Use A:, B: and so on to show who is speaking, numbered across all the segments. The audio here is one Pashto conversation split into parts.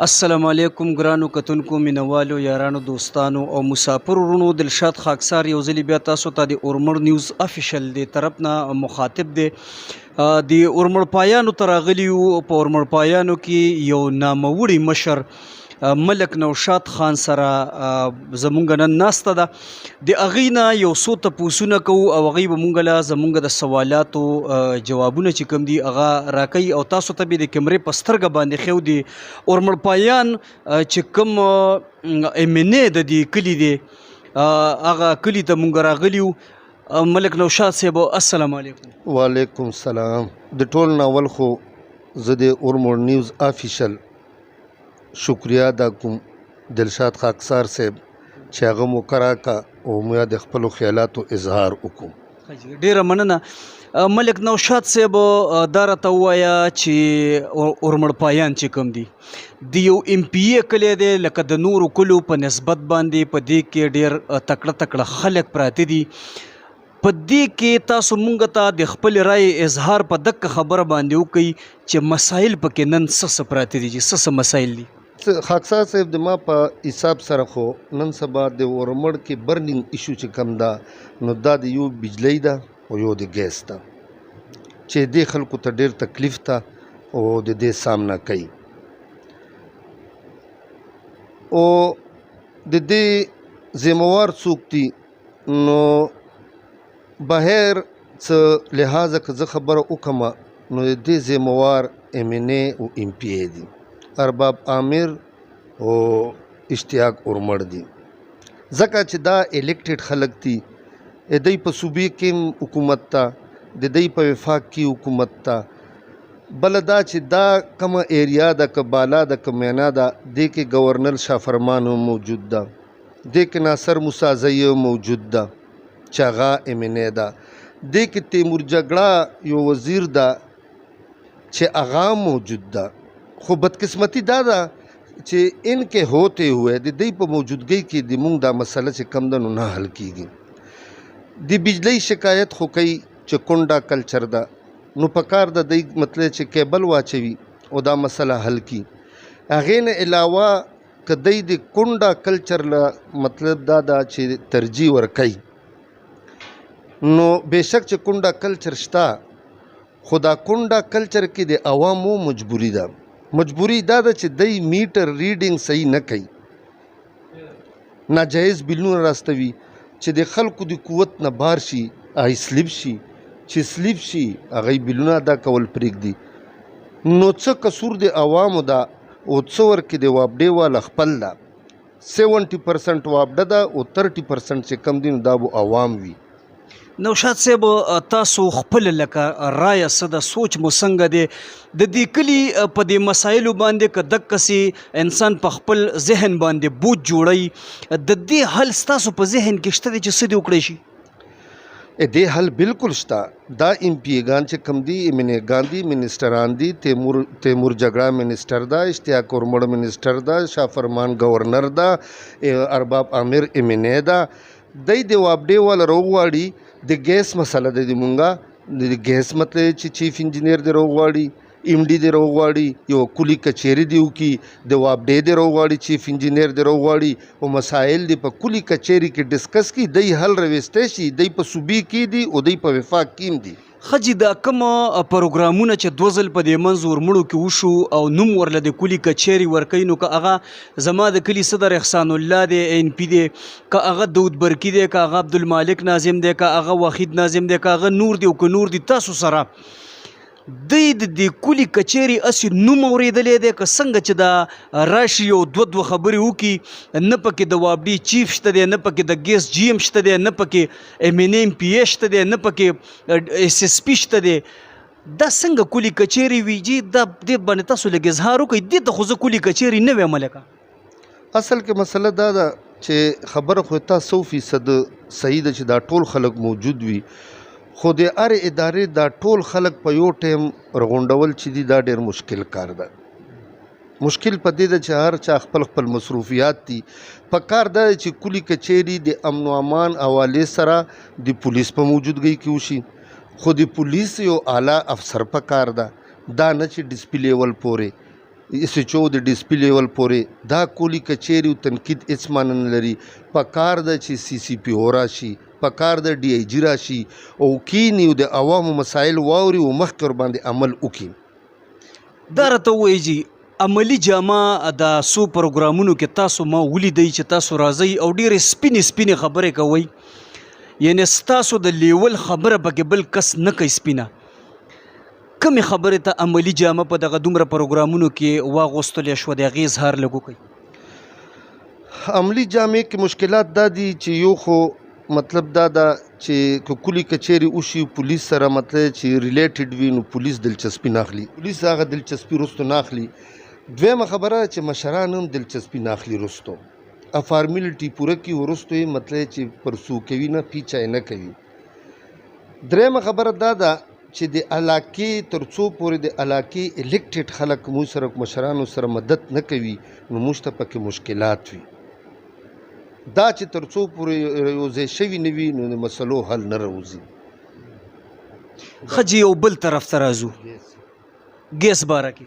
A: السلام علیکم ګرانو کتونکو مینوالو یارانو دوستانو او مسافر ورونو دلشاد خاکسار یو ځلې بیا تاسو ته د اورمړ نیوز افیشل دی طرف نه مخاطب دی د اورمړ پایانو ته راغلي یو په اورمړ پایانو کې یو ناموړي مشر ملک نوشاد خان سره زمونږ نن ناسته ده د هغې نه یو څو تپوسونه کوو او هغوی به مونږ له زمونږ د سوالاتو جوابونه چې کوم دي هغه راکوي او تاسو ته به د کیمرې په سترګه باندې ښیو د اورمړ پایان چې کوم امنې د دې کلي دی هغه کلي ته مونږ راغلي یو ملک نوشاد صاحب السلام علیکم.
B: وعلیکم السلام. د ټول ناول خو زه د اورمړ نیوز افیشل شکریہ ادا کوم دلشاد خاکسار صاحب چې هغه مو کراکا او مو د خپلو خیالاتو اظهار وکړو.
A: ډیره مننه ملک نوشاد صاحب دا راته ووایه چې اورمړ پایان چې کوم دي د یو ایم پی ای کلی دی لکه د نورو کلو په نسبت باندې په دې کې ډیر تکړه تکړه خلک پراته دي په دې کې تاسو مونږ ته د خپل رای اظهار په دغه خبره باندې وکړئ چې مسایل پکې نن څه پراته دي چې څه مسایل دي.
B: خاکسار صاحب د ما په حساب سره خو نن سبا د اورمړ کې برنینګ ایشو چې کم ده نو دا د یو بجلی ده او یو د ګیس ده چې دې خلکو ته ډېر تکلیف ته او د دې سامنا کوي او د دې ذموار څوک دي نو بهر څه لحاظه که زه خبره وکړم نو د دې ذموار ایم این اے او ایم پی اے دي ارباب عامر او اشتیاق اورمړ دي ځکه چې دا الیکټډ خلک دي دوی په صوبې کې حکومت ته د دوی په وفاق کې حکومت ته بله دا چې دا کومه ایریا ده که بالا ده که مینا ده دې کې گورنر شاه فرمان موجود ده دې کې ناصر موسازی موجود ده چې هغه ایم این اے ده دې کې تیمور جګړه یو وزیر ده چې هغه موجود ده خو بدقسمتی دا ده چې ان کې ہوتے ہوئے د دوی په موجودګۍ کې د مونږ دا مسله چې کم ده نو نه حل کیږي. د بجلی شکایت خو کوي چې کونډه کلچر ده نو پکار د دوی مطلب چې کیبل واچوي او دا مسله حل کی. هغې نه علاوه که دوی د کونډه کلچر له مطلب دا ده چې ترجیح ورکوي نو بېشک چې کونډه کلچر شته خو دا کونډه کلچر کې د عوامو مجبوري ده. مجبوری دا ده چې دی میټر ریډینګ صحیح نه کوي ناجایز بلونه راستوي چې د خلکو د قوت نه بار شي هغه سلیپ شي چې سلیپ شي هغه بلونه ادا کول پرېږدي نو څه قصور د عوامو ده او څه ورکې د وابډې والا خپل ده 70% وابډه ده او 30% چې کم دي نو دا به عوام وي.
A: نوشاد صاحب تاسو خپل لکه رایه څه ده سوچ مو څنګه دی د دې کلي په دې مسایلو باندې که دقسې انسان په خپل ذهن باندې بوج جوړوي د دې حل ستاسو په ذهن کې شته دی چې څه دې وکړی شي؟
B: دې حل بالکل شته. دا ایم پی ایګان چې کم دي ایم این ایګان دي منسټران دي تیمور جګړه منسټر ده اشتیاق اورمړ منسټر ده شاه فرمان گورنر ده ارباب عامر ایم این اے ده دی د وابډې والا راوغواړي د ګیس مسله ده د مونږه د ګیس مطلب چې چیف انجینیر دی راوغواړي ایم ډي دی راوغواړي یو کلي کچېرې دی وکړي د وابډې دی راوغواړي چیف انجینیر دی راوغواړي او مسایل دی په کلي کچېرې کې ډسکس کړي دی حل راویستی شي دی په صوبې کې دي او دی په وفاق کې هم دي.
A: خجی دا کوم پروګرامونه چې دوه ځل په دې منځ ورمړو کې وشو او نوم ورله د کلي کچېرې ورکوي نو که هغه زما د کلي صدر احسان الله دی این پي دی که هغه داود برکي دی که هغه عبدالمالک ناظم دی که هغه وحید ناظم دی که هغه نور دی او که نور دی تاسو سره دی د دې کلي کچېرې اسې نوم اورېدلی دی که څنګه چې دا راشي یو دوه خبرې وکړي نه پکې د وابډي چیف شته دی نه پکې د ګیس جی ایم شته دی نه پکې ایم این ایم پی اے شته دی نه پکې ایس ایس پي شته دی دا څنګه کلي کچېرې وي جي دا دې باندې تاسو لږ اظهار وکړئ دې ته خو زه کلي کچېرې نه ویم لکه
B: اصل کې مسله دا ده چې خبره خو تا 100% صحیح ده چې دا ټول خلک موجود وي خو د هر ادارې دا ټول خلک په یو ټیم رغونډول چې دي دا ډېر مشکل کار ده. مشکل په دې ده چې هر چا خپل خپل مصروفیات دي په کار دا چې کلي کچېرې د امن و امان حوالې سره د پولیس په موجودګۍ کې وشي خو د پولیس یو اعلی افسر په کار ده دا نه چې ډسپلې لیول پورې SHO د ډي سي پي لیول پورې دا کولی کچېرې او تنقید هېڅ معنی نه لري. پکار ده چې CCPO راشي، پکار ده DIG راشي او کینی او د عوامو مسایل واوري او مخکې ورباندې عمل وکړي.
A: دا راته ووایي جي عملي جامه د څو پروګرامونو کې تاسو ما ولیدئ چې تاسو راځئ او ډېرې سپینې خبرې کوئ، یعنې ستاسو د لیول خبره پکې بل کس نه کوي سپینه. کمې خبرې ته عملي جامه په دغه دومره پروګرامونو کې واغوستلی شوه، د هغې اظهار لږ وکړئ.
B: عملي جامې کې مشکلات دا دي چې یو خو مطلب دا ده چې که کلی کچېرې وشي پولیس سره مطلب چې ریلیټډ وي نو پولیس دلچسپي نه اخلي، پولیس هغه دلچسپي رستو نه اخلي. دویمه خبره چې مشران هم دلچسپي نه اخلي رستو، فارمیلټي پوره کړي وروستو یې مطلب چې پرسو کوي نه پیچه یې نه کوي. دریمه خبره دا ده چې د علاقې تر څو پورې د علاقې الکټډ خلک موږ سره مشرانو سره مدد نه کوي نو موږ ته پکې مشکلات وي. دا چې تر څو پورې یو ځای شوي نه وي نو د مسلو حل نه راوځي.
A: ښه جي یو بل طرف ته راځو، ګیس باره کې.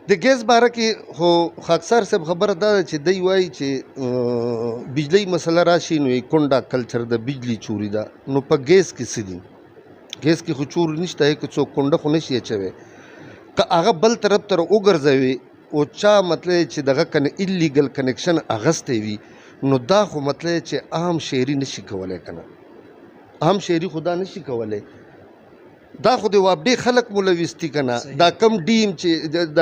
B: د ګیس باره کې خو خاکسار صاحب خبره دا ده چې دی وایي چې بجلی مسله راشي نو یې کونډه کلچر د بجلی چوري ده. نو په ګیس کې څه دي؟ ګیس کې خو چور نشته، که څوک کونډه خو نشي اچوی. که هغه بل طرف ته وګرځوي او چا مطلب چې دغه ایلیګل کنیکشن اغستی وي نو دا خو مطلب چې عام شهري نشي کولی. که نه عام شهري خو دا نشي کولی، دا خو د وابډې خلک ملوث دي. که نه دا کم ډیم چې د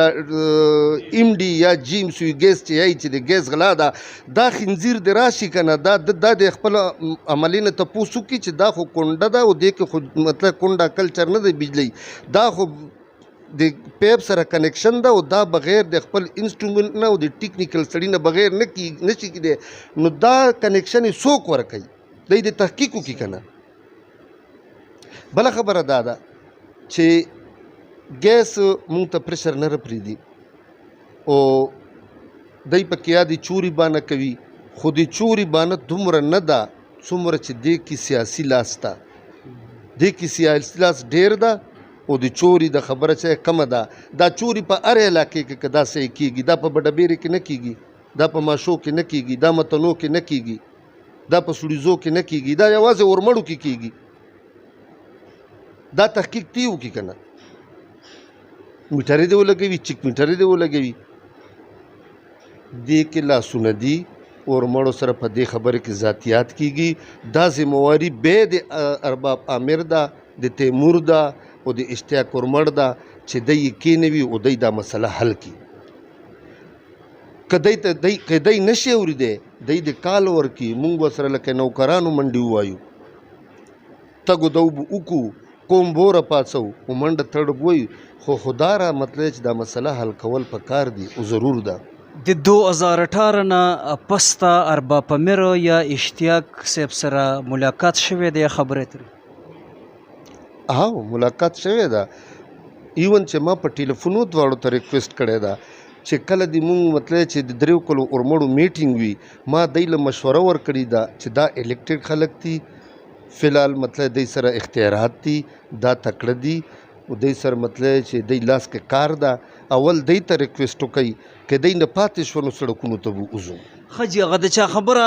B: MD یا جیم سوی ګیس چې یایي چې د ګیس غلا ده، دا خنزیر د راشي که نه دا د خپل عملي نه تپوس وکړي چې دا خو کونډه ده او دې کې خو مطلب کونډه کلچر نه دی بجلی، دا خو د پیپ سره کنیکشن ده او دا بغیر د خپل انسټرومنټ نه او د ټیکنیکل سړي نه بغیر نشي کېدی. نو دا کنیکشن یې څوک ورکوي؟ دی د تحقیق وکړي که نه. بله خبره دا ده چې ګیس مونږ ته پریشر نه رپرېږدي او دی پکې یا د چوري بانه کوي، خو د چوري بانه دومره نه ده څومره چې دې کې سیاسي لاس ته، دې کې سیاسي لاس ډېر ده او د چوري د خبره چې کمه ده. دا چوري په هر علاقې کې که دا صحیح کېږي، دا په بډبېرې کې نه کېږي، دا په ماشو کې نه کېږي، دا متنو کې نه کېږي، دا په سړیزو کې نه کېږي، دا یوازې ورمړو کې کېږي. دا تحقیق تی وکړي که نه، میټرې دې ولګوي، چیک میټرې دې ولګوي، دې کې لاسونه دي. ورمړو سره په دې خبره کې ذاتیات کېږي. دا ذمواري بیا د ارباب عامر ده، د تیمور ده او د اشتیاق ورمړ ده چې دی یې کېنوي او دی دا مسله حل کړي. که دی نشي اورېدی دی د کال ورکړي، مونږ ورسره لکه نوکرانو منډې ووایو، تګو دو به وکړو، کوم بوره پاڅو او منډه تړب وایو. خو خدا را مطلب چې دا مسله حل کول پکار دي او ضرور ده.
A: د 2018 نه پس ته ارباب امیر یا اشتیاق صاحب سره ملاقات شوې ده یا خبرې ترې؟
B: او ملاقات شوې ده. ایون چې ما په ټلیفونو دواړو ته ریکویسټ کړې ده چې کله د مونږ مطلب چې د 3 کلو ورمړو میټینګ وي، ما دی له مشوره ورکړې ده چې دا الکټډ خلک دي، فلحال مطلب دی سره اختیارات دي، دا تکړه دي او دی سره مطلب چې دی لاس کې کار ده. اول دی ته ریکویسټ وکړئ که دی نه پاتې شو نو سړکونو ته به وځو.
A: ښه جي هغه د چا خبره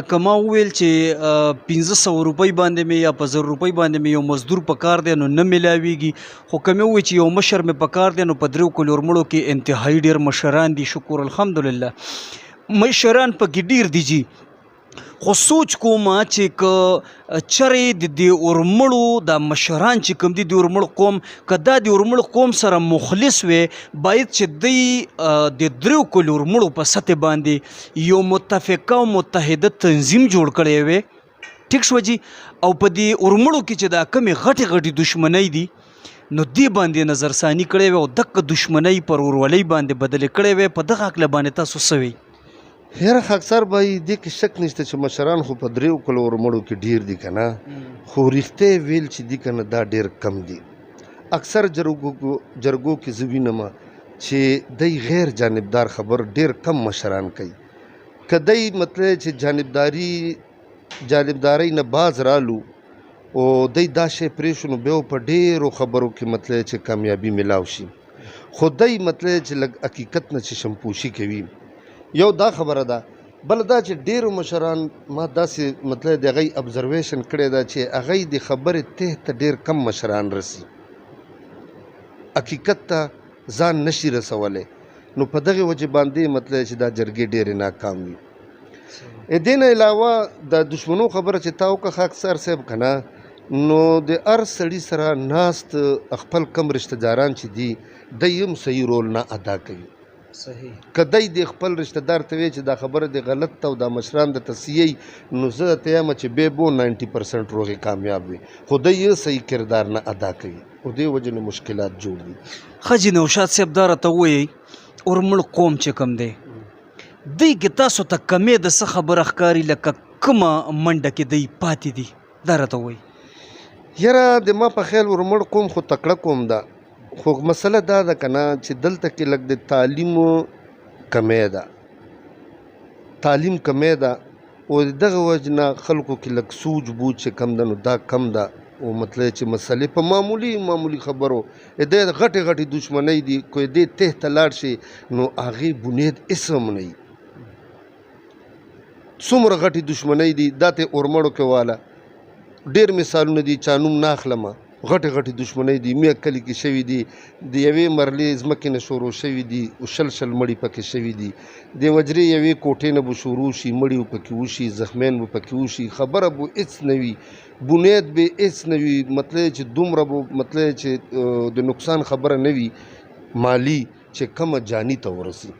A: که ما وویل چې 1500 روپۍ باندې مې یا په 1000 روپۍ باندې مې یو مزدور په کار دی نو نه میلاویږي، خو که مې ووایي چې یو مشر مې په کار دی نو په 3 کلو ورمړو کې انتهایي ډېر مشران دي، شکر الحمدلله مشران پکې ډېر دي جي. خو سوچ کوم چې که چرې د دې ورمړو دا مشران چې کوم دي د ورمړو قوم که دا د ورمړو قوم سره مخلص وي، باید چې دوی د 3 کلو ورمړو په سطح باندې یو متفقه او متحده تنظیم جوړ کړی وي. ټیک شوه جي. او په دې ورمړو کې چې دا کمې غټې دشمنۍ دي نو دې باندې نظرثاني کړی وي او دغه دشمنۍ پر ورولۍ باندې بدلې کړی وي. په دغه هکله باندې تاسو څه وایي؟
B: یاره خاکسار بھائی دې کې شک نشته چې مشران خو په 3 کلو ورمړو کې ډیر دي که نه، خو رښتیا ویل چې دي که نه دا ډیر کم دي. اکثر جرګو کې زه وینم چې دی غیر جانبدار خبر ډیر کم مشران کوي. که دی مطلب چې جانبدارۍ نه باز رالو او دی دا شی پرېښو نو بیا په ډیرو خبرو کې مطلب چې کامیابي ملاو شي. خدای مطلب چې لږ حقیقت نه چې شمپوشي کوي. یو دا خبره ده، بل دا چې ډېرو مشران ما داسې مطلب د هغوی ابزرویشن کړې ده چې هغوی د خبرې ته ته ډېر کم مشران رسي، حقیقت ته ځان نشي رسولی. نو په دغې وجې باندې مطلب چې دا جرګې ډېرې ناکام وي. دې نه علاوه د دشمنو خبره چې تا وکړه خاکسار صاحب که نه، نو د هر سړي سره ناست خپل کم رشته داران چې دي دی هم صحیح رول نه ادا کوي. که دی د خپل رشته دار ته وایي چې دا خبره د غلط ته او دا مشران د تصحیح، نو زه ته یم چې بې بو 90% روغې کامیاب وي، خو دی یې صحیح کردار نه ادا کوي او دې وجې نه مشکلات جوړ دي.
A: حاجي نوشاد صاحب دا راته ووایئ اورمړ قوم چې کوم دی دوی کې تاسو ته کمې د څه خبره ښکاري لکه کومه منډه کې دی پاتې دي دا راته ووایي.
B: یاره د ما په خیال اورمړ قوم خو تکړه قوم ده، خو مسله دا ده که نه چې دلته کې لږ د تعلیمو کمی ده، تعلیم کمی ده او د دغه وجې نه خلکو کې لږ سوچ بوچ چې کم ده نو دا کم ده. او مطلب چې مسلې په معمولي خبرو د غټې غټې دشمنۍ دي، که دې ته ته لاړ شي نو هغې بنید هېڅ هم نه وي. څومره غټې دشمنۍ دي دا ته اورمړو کې واله ډېر مثالونه دي، چا نوم نه اخلمه. غټې غټې دشمنۍ دي، میا کلي کې شوي دي، د یوې مرلې ځمکې نه شروع شوي دي، شل مړي پکې شوي دي، د وجرې یوې کوټې نه به شروع شي، مړي به پکې وشي، زخمیان به پکې وشي، خبره به هېڅ نه وي، بنیاد به هېڅ نه وي، مطلب چې دومره به مطلب چې د نقصان خبره نه وي مالی چې کمه جاني ته ورسي.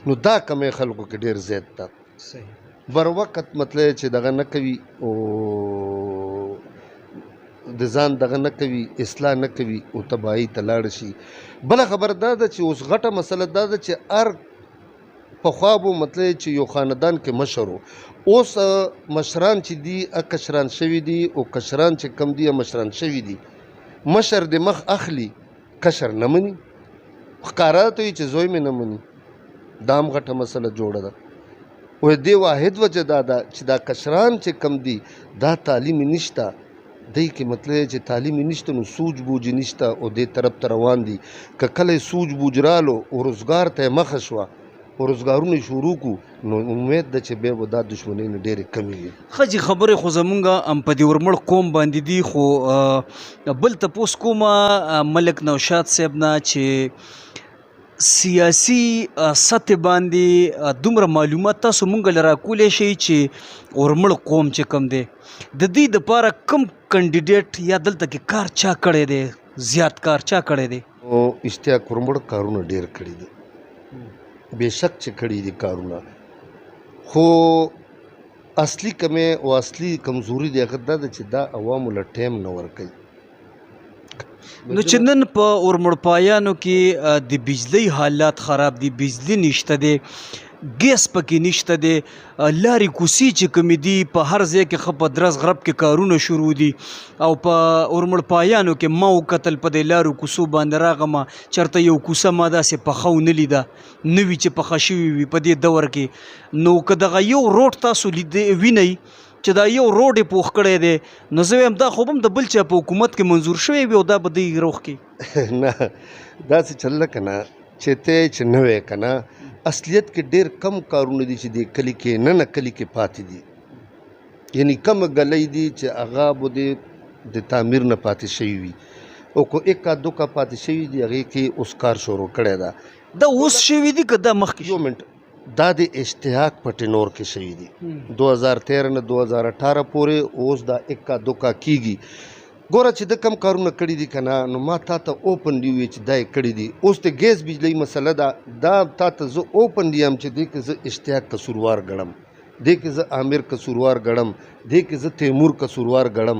B: نو دا کمی خلکو کې ډېر زیات ده. بر وخت مطلب چې دغه نه کوي او د ځان دغه نه کوي، اصلاح نه کوي او تباهي ته لاړ شي. بله خبر دا ده چې اوس غټه مسله دا ده چې هر پخوا به مطلب چې یو خاندان کې مشر و، اوس مشران چې دي کشران شوي دي او کشران چې کم دي مشران شوي دي. مشر د مخ اخلي، کشر نه مني، ښکاره ته وي چې زوی مې نه مني. دا هم غټه مسله جوړه ده. او دې واحد وجه دا ده چې دا کشران چې کم دي دا تعلیم نشته، دی کې مطلب چې تعلیم نشته نو سوچ بوج نشته او دې طرف ته روان دي. که کله سوچ بوج رالو او روزګار ته مخه شوه او روزګارونه شروع کو نو امید ده چې بیا به دا دشمنۍ نه ډېرې کمې وي.
A: ښه جي خبرې خو زمونږ په دې اورمړ قوم باندې دي، خو بل تپوس کومه ملک نوشاد صاحب نه چې سیاسي سطح باندې دومره معلومات تاسو مونږ له راکولی شئ چې اورمړ قوم چې کوم دی د دې دپاره کوم کینډیډیټ یا دلته کې کار چا کړی دی، زیات کار چا کړی دی؟
B: او اشتیاق اورمړ کارونه ډېر کړي دي، بېشک چې کړي دي کارونه، خو اصلي کمی او اصلي کمزوري د هغه دا ده چې دا عوامو له ټایم نه ورکوي.
A: نو چې نن په اورمړپایانو کې د بجلی حالات خراب دي، بجلی نشته دی، ګیس پکې نشته دی، لارې کوڅې چې کومې دي په هر ځای کې ښه په درز غرب کې کارونه شروع دي او په اورمړپایانو کې ما وکتل په دې لارو کوڅو باندې راغمه چېرته یو کوڅه ما داسې پخه ونه لیده نه وي چې پخه شوي وي په دې دور کې. نو که دغه یو روډ تاسو وینئ چې دا یو روډ یې پوخ کړی دی نو زه وایم دا خو به هم د بل چا په حکومت کې منظور شوی وي او دا به دوی روغ کړي.
B: نه داسې چله که نه چې ته چې نه وی که نه، اصلیت کې ډېر کم کارونه دي چې د کلي کې نه کلي کې پاتې دي، یعنی کم ګلۍ دي چې هغه به د تعمیر نه پاتې شوي وي او که اکا دوکا پاتې شوي دي هغې کې اوس کار شروع کړی ده.
A: دا اوس شوي دي که دا مخکې؟
B: یو منټ، دا د اشتیاق په ټینور کې شوي دي 2013 نه 2018 پورې، اوس دا اکا دوکا کیږي. ګوره چې د کم کارونه کړي دي که نه نو ما تا ته اوپنلی وویې چې دا یې کړي دي. اوس د ګیس بجلۍ مسله ده، دا تا ته زه اوپنلی یم چې دې کې زه اشتیاق قصوروار ګڼم، دې کې زه عامر قصوروار ګڼم، دې کې زه تیمور قصوروار ګڼم،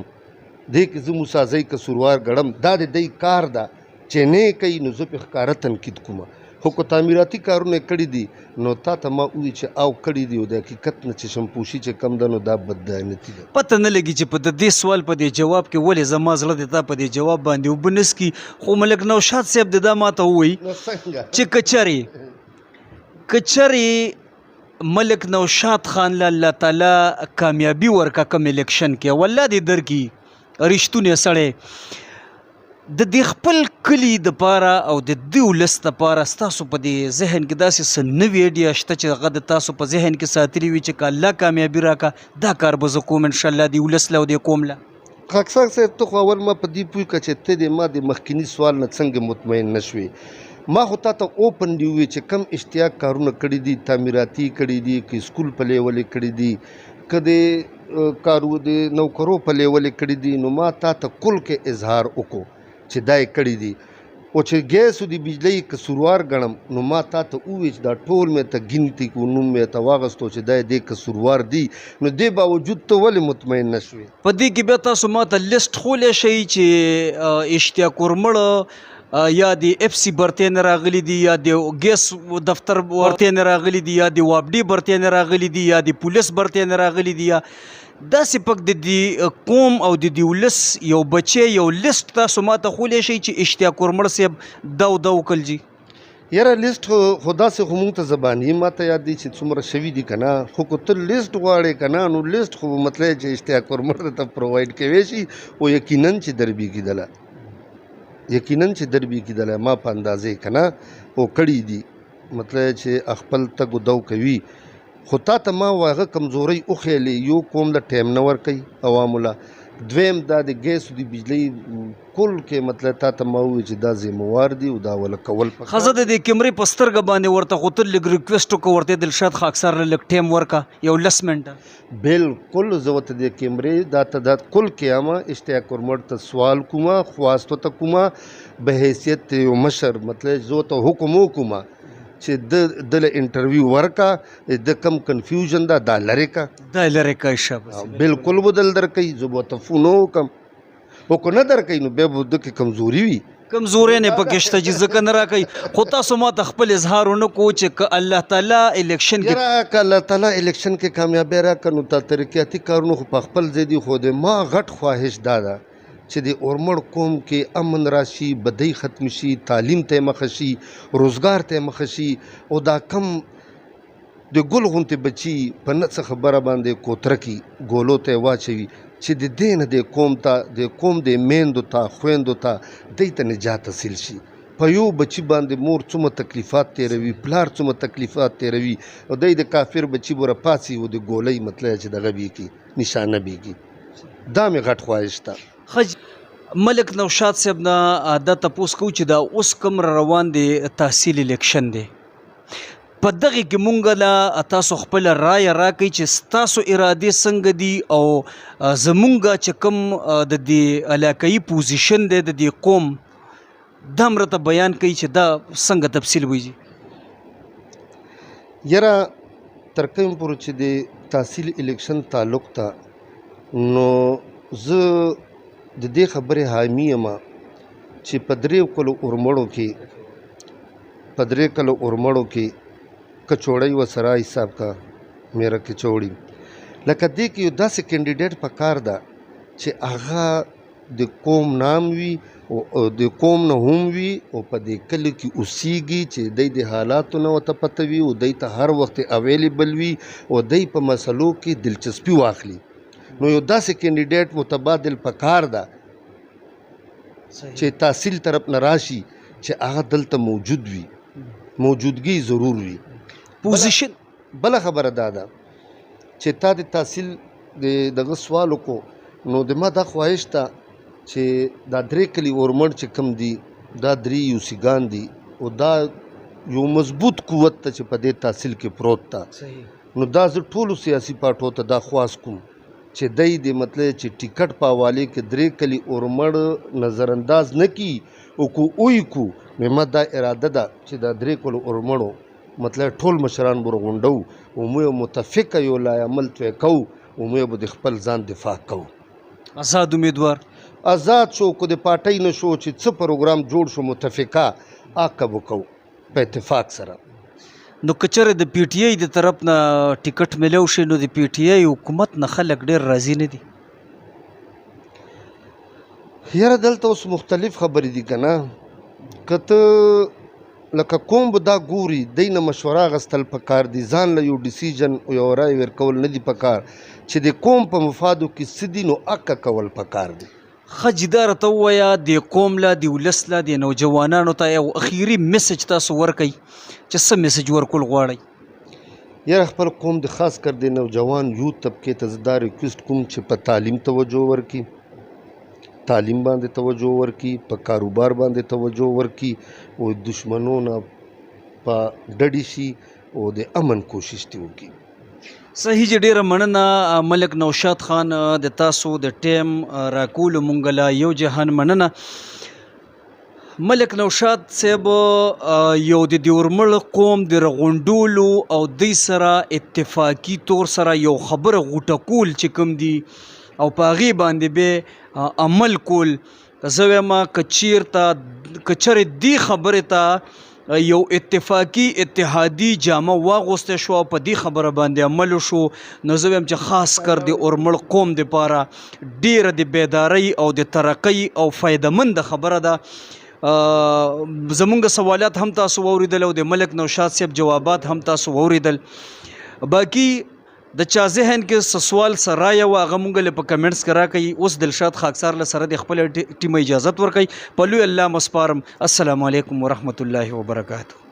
B: دې کې زه موسازۍ قصوروار ګڼم. دا د دی کار ده چې نه یې کوي نو زه پې ښکاره تنقید کومه. خو که تعمیراتي کارونه کړي دي نو تا ته ما ووایي چې او کړي دي او د حقیقت نه چې شمپوشي چې کم ده نو دا بددیانتي ده.
A: پته نه لګي چې په د دې سوال په دې جواب کې ولې زما زړه د تا په دې جواب باندې اوبه نسکي. خو ملک نوشاد صاحب د دا ماته ووایي چې کچرې ملک نوشاد خان له الله تعالی کامیابي ورکه کم الیکشن کې والله دې درکړي رښتونی سړی د دې خپل کلي دپاره او د دې ولس دپاره ستاسو په دې ذهن کې داسې څه نوې ایډیا شته چې هغه د تاسو په ذهن کې ساتلي وي چې که الله کامیابي راکړه دا کار به زه کوم انشاءالله د ولس له او د قوم له؟
B: خاکسار صاحب ته خو اول ما په دې پوه کړه چې ته د ما د مخکیني سوال نه څنګه مطمئن نه شوې. ما خو تا ته اوپن دی وویل چې کم اشتیاق کارونه کړي دي، تعمیراتي کړي دي، که سکول په لیول یې کړي دي، که د کارو د نوکرو په لیول یې کړي دي، نو ما تا ته کل کې اظهار وکړو چې دا یې کړي دي. او چې ګیس د بجلی قصوروار ګڼم نو ما تا ته وویل چې دا ټول مې ته ګنتي کو نوم مې ته واغستو چې دا دې قصوروار دي، نو دې باوجود ته ولې مطمئن نه شوې؟
A: په دې کې بیا تاسو ما ته لیست خولی شئ چې اشتیاق ورمړه یا د اف سی برتې نه راغلي دي، یا د ګیس دفتر برتې نه راغلي دي، یا د وابډي برتې نه راغلي دي، یا د پولیس برتې نه راغلي دي، یا داسې پک د دې قوم او د دې ولس یو بچی یو لیست تاسو ما ته خولی شئ چې اشتیاق ورمړ صاحب دا او دا وکړل جي؟
B: یاره لیست خو داسې خو مونږ ته زباني ما ته یاد دی چې څومره شوي دي که نه، خو که ته لیست غواړې که نه نو لیست خو مطلب چې اشتیاق ورمړ ته پرووایډ کوی شي او یقینا چې دربي کېدله ما په اندازې که نه او کړي دي، مطلب چې خپل تګ و دو کوي. خو تا ته ما هغه کمزورۍ وښیلې، یو قوم له ټایم نه ورکوي عوامو له، دویم دا د ګیسو د بجلۍ کل کې مطلب تا ته ما وویل چې دا ذموار دي او دا وله کول پکار.
A: ښه زه د دې کیمرې په سترګه باندې ورته خو ته لږ ریکویسټ وکړه ورته دلشاد خاکسار له لږ ټایم ورکړه یو 10 منټه.
B: بالکل زه ورته د کیمرې دا ته دا کل کیامه اشتیاق ورمړ ته سوال کومه، خواست ورته کومه به حیثیت یو مشر، مطلب زه ورته حکم وکومه چې دله انټرویو ورکا، د کم کنفیوژن دا لرې کا
A: شاباس
B: بالکل به دل درکوي. زه به ورته فون وکړم، خو که نه درکوي نو بیا به ده کې کمزوري وي.
A: کمزورۍ نه پکې شته چې ځکه نه راکوي. خو تاسو ما ته خپل اظهار ونه کوو چې که الله تعالی الیکشن کې
B: که الله تعالی الیکشن کې کامیابی راکړه نو تا ترقیاتي کارونه خو په خپل ځای دي، خو د ما غټ خواهش دا ده چې د اورمړ قوم کې امن راشي، بدۍ ختم شي، تعلیم ته مخه شي، روزګار ته مخه شي، او دا کم د ګل غوندې بچي په نه څه خبره باندې کوترکي ګولو ته واچوي چې د دې نه د قوم د میندو ته خویندو ته دوی ته نجات حاصل شي. په یو بچي باندې مور څومره تکلیفات تیروي، پلار څومره تکلیفات تیروي، او دوی د کافر بچي به راپاڅي او د ګولۍ مطلب چې دغه بیږي نشانه بیږي. دا مې غټ خواهش ته.
A: ملک نوشاد صاحب نه دا تپوس کوو چې دا اوس کوم روان دی تحصیل الیکشن دی، په دغې کې مونږ له تاسو خپله رایه راکړئ چې ستاسو ارادې څنګه دي او زمونږ چې کوم د دې علاقایي پوزیشن دی د دې قوم دا هم راته بیان کوي چې دا څنګه تفصیل ویږي.
B: یاره تر کوم پورې چې د تحصیل الیکشن تعلق ته نو زه د دې خبرې حامی یم چې په 3 کلو اورمړو کې کچوړی و سره حساب کا میرا کچوړی لکه دې کې یو داسې کینډیډیټ پکار ده چې هغه د قوم نام وي او د قوم نه هم وي او په دې کلي کې اوسیږي چې دی د حالاتو نه ورته پته وي او دی ته هر وخت اویلیبل وي او دی په مسلو کې دلچسپي واخلي. نو یو داسې کینډیډیټ متبادل پکار ده چې تحصیل طرف نه راشي چې هغه دلته موجود وي، موجودګي ضرور وي.
A: پوزیشن
B: بله خبره دا ده چې تا د تحصیل دغه سوال وکړو نو د ما دا خواهش ته چې دا 3 کلي اورمړ چې کم دي دا 3 یوسیګان دي او دا یو مضبوط قوت ته چې په دې تحصیل کې پروت ته، نو دا زه ټولو سیاسي پارټو ته دا خواست کوم چې دی د مطلب چې ټیکټ په حوالې کې 3 کلي اورمړ نظر انداز نه کي او کو اوی کو. ما دا اراده ده چې دا 3 کلو اورمړو مطلب ټول مشران به غونډو او موږ متفقه یو لای عمل توی کوو او موږ به د خپل ځان دفاع کوو.
A: آزاد امیدوار
B: آزاد شو کو د پارټۍ نه شو چې څه پروګرام جوړ شو متفقه عقب وکړو په اتفاق سره.
A: نو کچره د پی ټی آی د طرف نه ټیکټ ملو شي نو د پی ټی آی حکومت نه خلک ډیر راضي نه دي.
B: یاره دلته اوس مختلف خبرې دي که نه، که ته لکه کوم به دا ګوري دی نه مشوره اخیستل پکار دي، ځان له یو ډیسیژن او یو رای ورکول نه دي پکار، چې د قوم په مفادو کې څه دي نو اکه کول پکار دي.
A: خجدا راته ووایه د قوم له د ولس له د نوجوانانو ته یو اخیري میسج تاسو ورکئ چې څه میسج ورکول غواړئ؟
B: یاره خپل قوم د خاص کر د نوجوان یوت طبقې ته زه دا ریکویسټ کوم چې په تعلیم توجه ورکړي، تعلیم باندې توجه ورکړي، په کاروبار باندې توجه ورکړي او دشمنو نه په ډډې شي او د امن کوشش دې وکړي.
A: صحیح چې ډیره مننه ملک نوشاد خان د تاسو د ټیم راکولو مونږ له یو جهان مننه. ملک نوشاد صاحب یو د ورمړ قوم د رغونډولو او دوی سره اتفاقي طور سره یو خبره غوټه کول چې کوم دي او په هغې باندې به عمل کول، زه وایم که چیرته که چېرې دې خبرې ته یو اتفاقی اتحادی جامه واغوسته شو په دې خبره باندې عمل وشو، نو زه وایم چې خاص کر د اورمړ قوم دپاره ډیره د بیدارۍ او د ترقۍ او فایدهمند خبره ده. زمونږ سوالات هم تاسو واوریدل او د ملک نوشاد صاحب جوابات هم تاسو واوریدل. باقي د چا ذهن کې څه سوال څه رایه وه هغه مونږ له په کمنټس کې راکوئ. اوس دلشاد خاکسار له سره د خپل ټیم اجازت ورکوئ. په لوی الله مسپارم. السلام علیکم ورحمت الله وبرکاتہ.